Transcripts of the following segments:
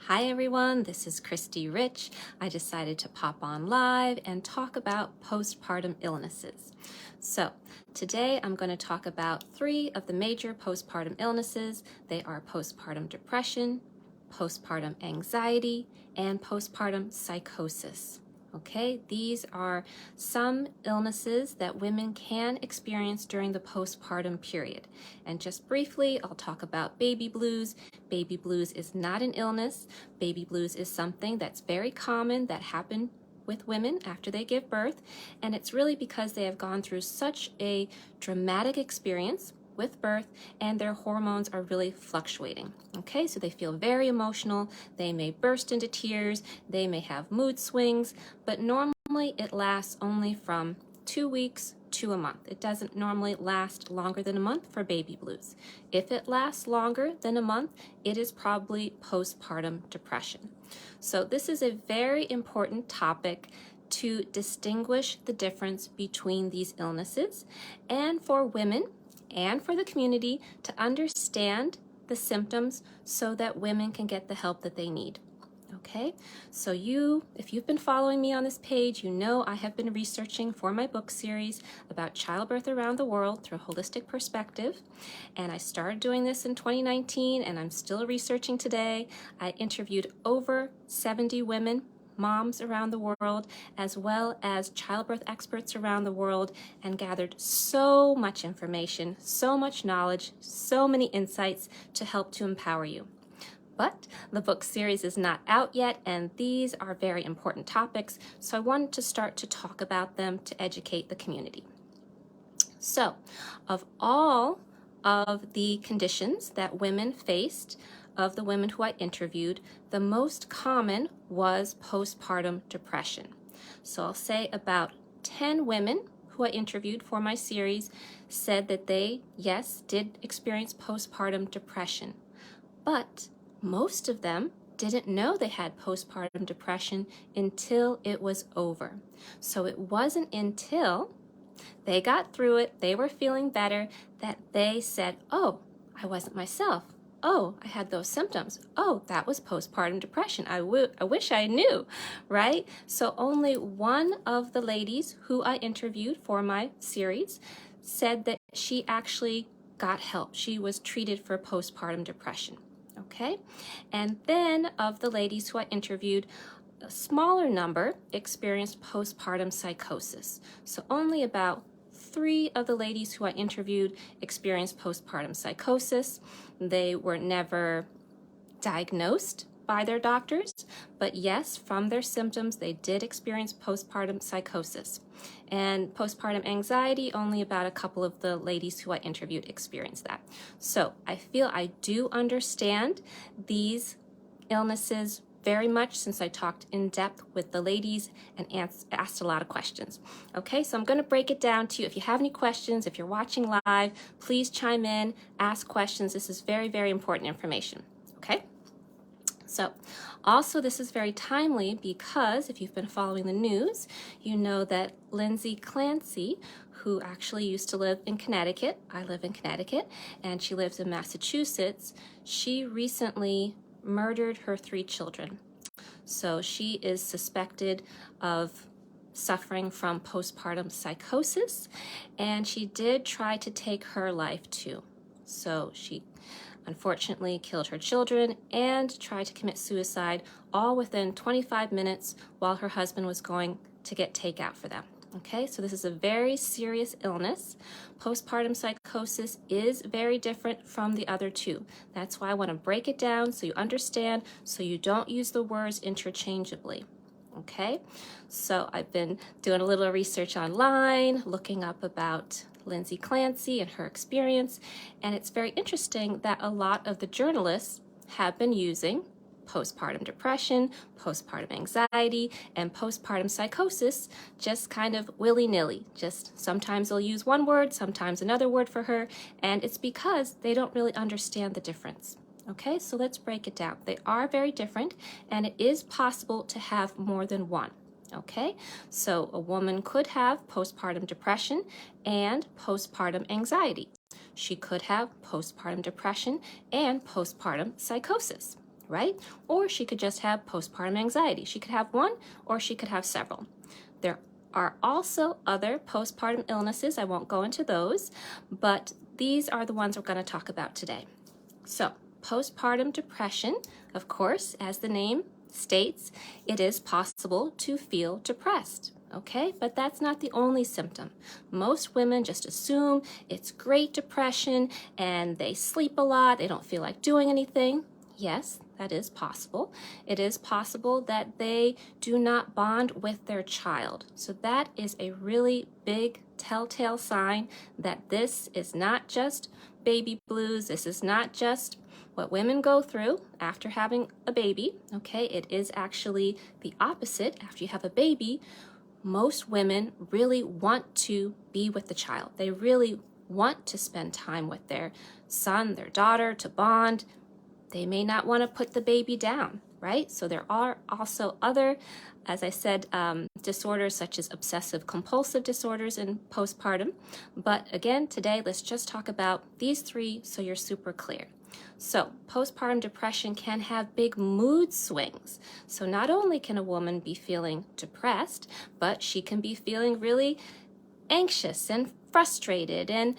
Hi everyone, this is Christy Rich. I decided to pop on live and talk about postpartum illnesses. So today I'm going to talk about 3 of the major postpartum illnesses. They are postpartum depression, postpartum anxiety, and postpartum psychosis. Okay, these are some illnesses that women can experience during the postpartum period. And just briefly, I'll talk about baby blues. Baby blues is not an illness. Baby blues is something that's very common that happens with women after they give birth. And it's really because they have gone through such a dramatic experience with birth and their hormones are really fluctuating. Okay, so they feel very emotional, they may burst into tears, they may have mood swings, but normally it lasts only from 2 weeks to a month. It doesn't normally last longer than a month for baby blues. If it lasts longer than a month, it is probably postpartum depression. So this is a very important topic to distinguish the difference between these illnesses and for women and for the community to understand the symptoms so that women can get the help that they need. Okay, so if you've been following me on this page, you know I have been researching for my book series about childbirth around the world through a holistic perspective. And I started doing this in 2019 and I'm still researching today. I interviewed over 70 women, moms around the world, as well as childbirth experts around the world, and gathered so much information, so much knowledge, so many insights to help to empower you. But the book series is not out yet, and these are very important topics, so I wanted to start to talk about them to educate the community. So, of all of the conditions that women faced, of the women who I interviewed, the most common was postpartum depression. So I'll say about 10 women who I interviewed for my series said that they, yes, did experience postpartum depression, but most of them didn't know they had postpartum depression until it was over. So it wasn't until they got through it, they were feeling better, that they said, oh, I wasn't myself. Oh, I had those symptoms. Oh, that was postpartum depression. I wish I knew, right? So only one of the ladies who I interviewed for my series said that she actually got help. She was treated for postpartum depression, okay? And then of the ladies who I interviewed, a smaller number experienced postpartum psychosis. So only about 3 of the ladies who I interviewed experienced postpartum psychosis. They were never diagnosed by their doctors, but yes, from their symptoms, they did experience postpartum psychosis. And postpartum anxiety, only about a couple of the ladies who I interviewed experienced that. So I feel I do understand these illnesses very much since I talked in depth with the ladies and asked a lot of questions. Okay, so I'm going to break it down to you. If you have any questions, if you're watching live, please chime in, ask questions. This is very, very important information. Okay? So also this is very timely because if you've been following the news, you know that Lindsay Clancy, who actually used to live in Connecticut, I live in Connecticut, and she lives in Massachusetts, she recently murdered her 3 children. So she is suspected of suffering from postpartum psychosis, and she did try to take her life too. So she unfortunately killed her children and tried to commit suicide all within 25 minutes while her husband was going to get takeout for them. Okay, so this is a very serious illness. Postpartum psychosis is very different from the other 2. That's why I want to break it down so you understand, so you don't use the words interchangeably. Okay, so I've been doing a little research online, looking up about Lindsay Clancy and her experience, and it's very interesting that a lot of the journalists have been using postpartum depression, postpartum anxiety, and postpartum psychosis just kind of willy-nilly. Just sometimes they'll use one word, sometimes another word for her, and it's because they don't really understand the difference. Okay, so let's break it down. They are very different, and it is possible to have more than one. Okay, so a woman could have postpartum depression and postpartum anxiety. She could have postpartum depression and postpartum psychosis. right? Or she could just have postpartum anxiety. She could have one, or she could have several. There are also other postpartum illnesses. I won't go into those, but these are the ones we're going to talk about today. So, postpartum depression, of course, as the name states, it is possible to feel depressed. Okay, but that's not the only symptom. Most women just assume it's great depression and they sleep a lot, they don't feel like doing anything. Yes, that is possible. It is possible that they do not bond with their child. So that is a really big telltale sign that this is not just baby blues. This is not just what women go through after having a baby. Okay, it is actually the opposite. After you have a baby, most women really want to be with the child. They really want to spend time with their son, their daughter, to bond. They may not want to put the baby down, right? So there are also other, as I said, disorders such as obsessive compulsive disorders in postpartum. But again, today, let's just talk about these three so you're super clear. So postpartum depression can have big mood swings. So not only can a woman be feeling depressed, but she can be feeling really anxious and frustrated and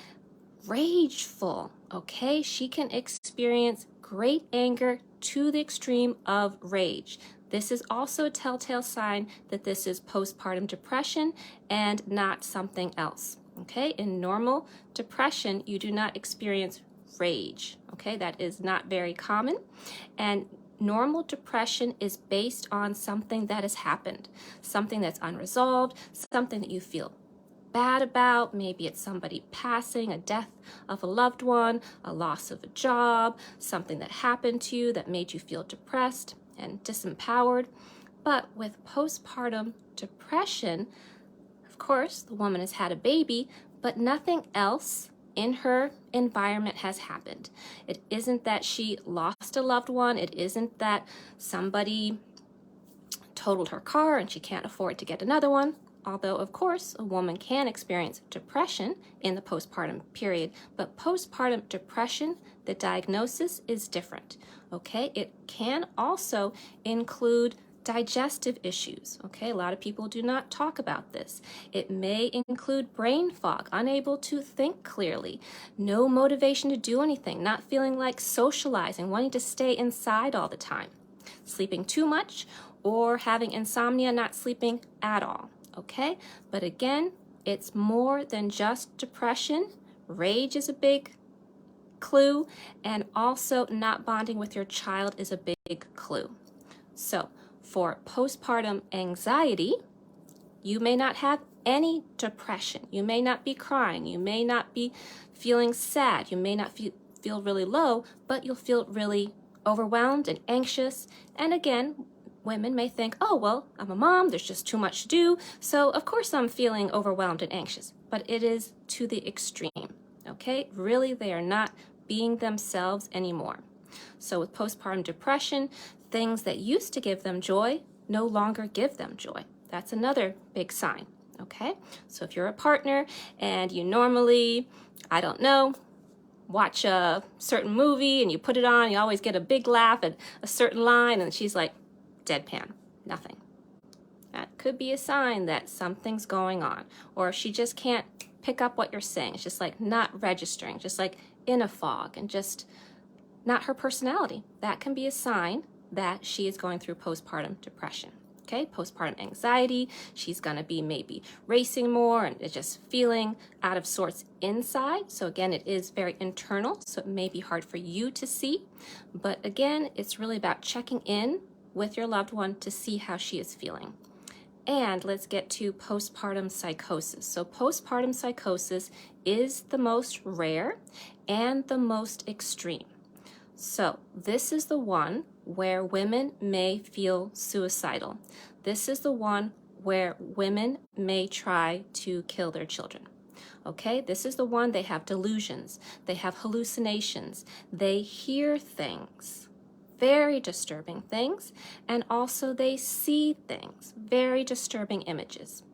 rageful, okay? She can experience great anger to the extreme of rage. This is also a telltale sign that this is postpartum depression and not something else, okay? In normal depression, you do not experience rage, okay? That is not very common. And normal depression is based on something that has happened, something that's unresolved, something that you feel bad about. Maybe it's somebody passing, a death of a loved one, a loss of a job, something that happened to you that made you feel depressed and disempowered. But with postpartum depression, of course, the woman has had a baby, but nothing else in her environment has happened. It isn't that she lost a loved one. It isn't that somebody totaled her car and she can't afford to get another one. Although, of course, a woman can experience depression in the postpartum period, but postpartum depression, the diagnosis is different, okay? It can also include digestive issues, okay? A lot of people do not talk about this. It may include brain fog, unable to think clearly, no motivation to do anything, not feeling like socializing, wanting to stay inside all the time, sleeping too much, or having insomnia, not sleeping at all. Okay, but again, it's more than just depression. Rage is a big clue, and also not bonding with your child is a big clue. So for postpartum anxiety, you may not have any depression. You may not be crying. You may not be feeling sad. You may not feel really low, but you'll feel really overwhelmed and anxious. And again, women may think, oh, well, I'm a mom, there's just too much to do, so of course I'm feeling overwhelmed and anxious. But it is to the extreme, okay? Really, they are not being themselves anymore. So with postpartum depression, things that used to give them joy no longer give them joy. That's another big sign, okay? So if you're a partner and you normally, I don't know, watch a certain movie and you put it on, you always get a big laugh at a certain line, and she's like, deadpan, nothing. That could be a sign that something's going on, or she just can't pick up what you're saying. It's just like not registering, just like in a fog, and just not her personality. That can be a sign that she is going through postpartum depression. Okay, postpartum anxiety, she's gonna be maybe racing more and just feeling out of sorts inside. So again, it is very internal, so it may be hard for you to see. But again, it's really about checking in with your loved one to see how she is feeling. And let's get to postpartum psychosis. So postpartum psychosis is the most rare and the most extreme. So this is the one where women may feel suicidal. This is the one where women may try to kill their children. Okay, this is the one they have delusions, they have hallucinations, they hear things, very disturbing things, and also they see things, very disturbing images.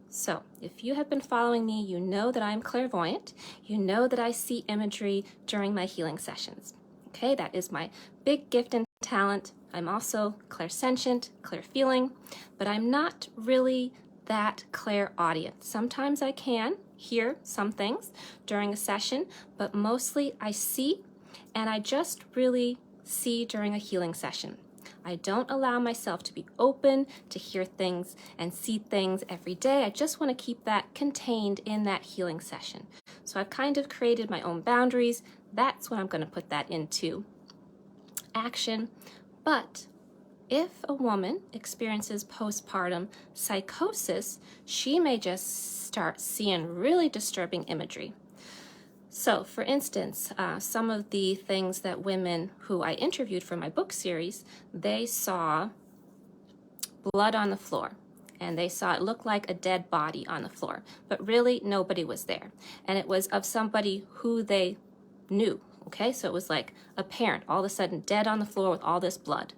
So if you have been following me, you know that I'm clairvoyant. You know that I see imagery during my healing sessions. Okay, that is my big gift and talent. I'm also clairsentient, clear feeling, but I'm not really that clairaudient. Sometimes I can hear some things during a session, but mostly I see, and I just really see during a healing session. I don't allow myself to be open to hear things and see things every day. I just want to keep that contained in that healing session. So I've kind of created my own boundaries. That's when I'm going to put that into action. But if a woman experiences postpartum psychosis, she may just start seeing really disturbing imagery. So, for instance, some of the things that women who I interviewed for my book series, they saw blood on the floor. And they saw it look like a dead body on the floor. But really, nobody was there. And it was of somebody who they knew. Okay, so it was like a parent all of a sudden dead on the floor with all this blood.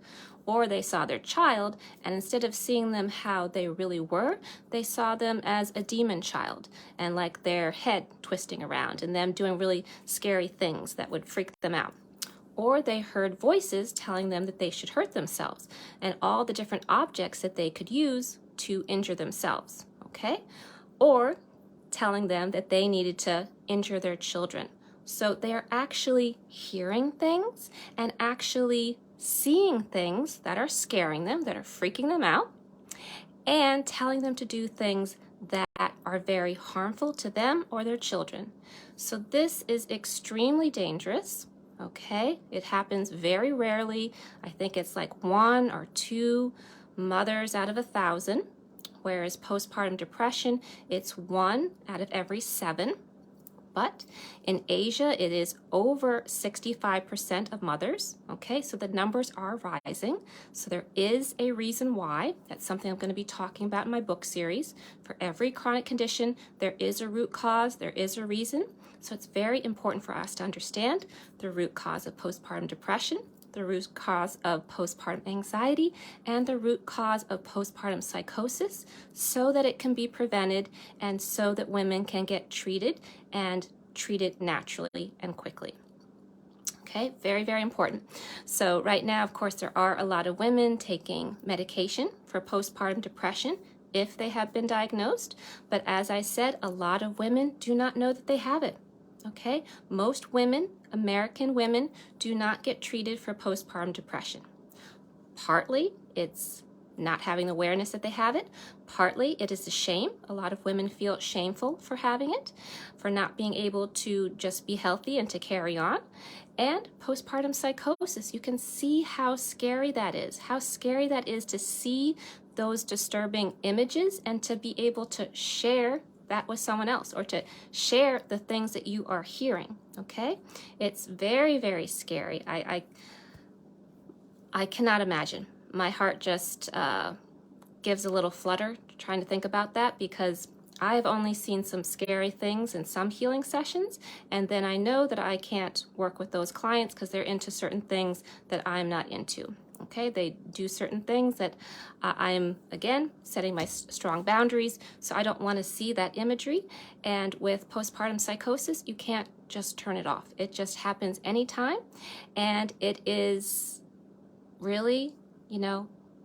Or they saw their child, and instead of seeing them how they really were, they saw them as a demon child, and like their head twisting around, and them doing really scary things that would freak them out. Or they heard voices telling them that they should hurt themselves, and all the different objects that they could use to injure themselves, okay? Or telling them that they needed to injure their children. So they are actually hearing things and actually seeing things that are scaring them, that are freaking them out, and telling them to do things that are very harmful to them or their children. So this is extremely dangerous, okay? It happens very rarely. I think it's like 1 or 2 mothers out of 1,000, whereas postpartum depression, it's 1 out of every 7. But in Asia, it is over 65% of mothers, okay? So the numbers are rising. So there is a reason why. That's something I'm going to be talking about in my book series. For every chronic condition, there is a root cause, there is a reason. So it's very important for us to understand the root cause of postpartum depression, the root cause of postpartum anxiety, and the root cause of postpartum psychosis, so that it can be prevented and so that women can get treated and treated naturally and quickly. Okay, very, very important. So right now, of course, there are a lot of women taking medication for postpartum depression if they have been diagnosed. But as I said, a lot of women do not know that they have it. Okay, most women, American women, do not get treated for postpartum depression. Partly it's not having awareness that they have it. Partly it is a shame. A lot of women feel shameful for having it, for not being able to just be healthy and to carry on. And postpartum psychosis, you can see how scary that is to see those disturbing images and to be able to share that with someone else, or to share the things that you are hearing, okay? It's very, very scary. I cannot imagine. My heart just gives a little flutter trying to think about that, because I've only seen some scary things in some healing sessions, and then I know that I can't work with those clients because they're into certain things that I'm not into. Okay, they do certain things that I'm, again, setting my strong boundaries, so I don't want to see that imagery. And with postpartum psychosis, you can't just turn it off. It just happens anytime, and it is really,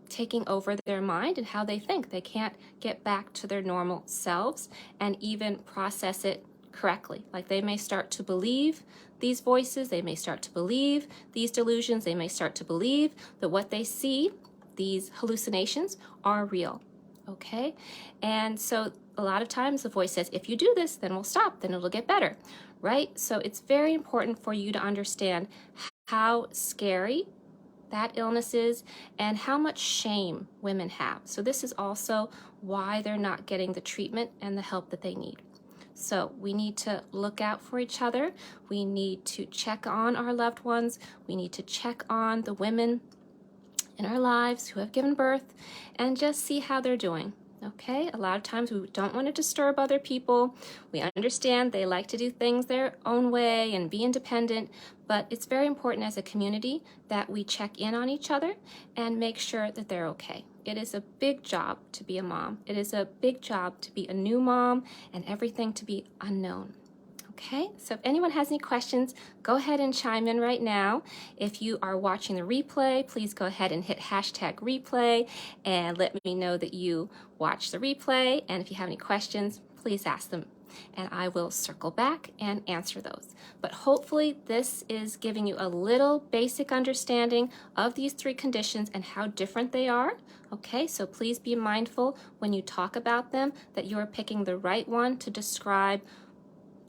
taking over their mind and how they think. They can't get back to their normal selves and even process it correctly. Like they may start to believe these voices, they may start to believe these delusions, they may start to believe that what they see, these hallucinations, are real, okay? And so a lot of times the voice says, if you do this, then we'll stop, then it'll get better, right? So it's very important for you to understand how scary that illness is and how much shame women have. So this is also why they're not getting the treatment and the help that they need. So we need to look out for each other. We need to check on our loved ones. We need to check on the women in our lives who have given birth and just see how they're doing. Okay, a lot of times we don't want to disturb other people. We understand they like to do things their own way and be independent, but it's very important as a community that we check in on each other and make sure that they're okay. It is a big job to be a mom. It is a big job to be a new mom and everything to be unknown. Okay, so if anyone has any questions, go ahead and chime in right now. If you are watching the replay, please go ahead and hit #replay and let me know that you watched the replay. And if you have any questions, please ask them and I will circle back and answer those. But hopefully this is giving you a little basic understanding of these three conditions and how different they are. Okay, so please be mindful when you talk about them that you are picking the right one to describe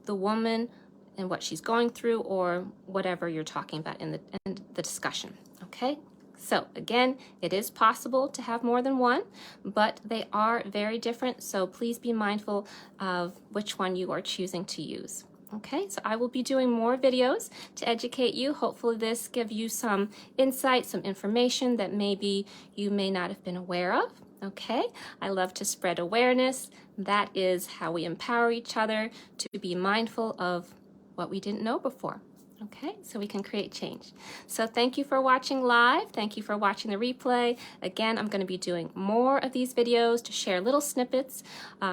the woman and what she's going through or whatever you're talking about in the discussion. Okay, so again, it is possible to have more than one, but they are very different, so please be mindful of which one you are choosing to use. Okay, so I will be doing more videos to educate you. Hopefully this gives you some insight, some information that maybe you may not have been aware of. Okay, I love to spread awareness. That is how we empower each other to be mindful of what we didn't know before. Okay, so we can create change. So thank you for watching live. Thank you for watching the replay. Again, I'm going to be doing more of these videos to share little snippets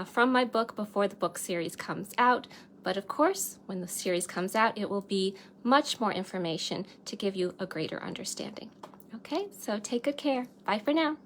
from my book before the book series comes out. But of course, when the series comes out, it will be much more information to give you a greater understanding. Okay, so take good care. Bye for now.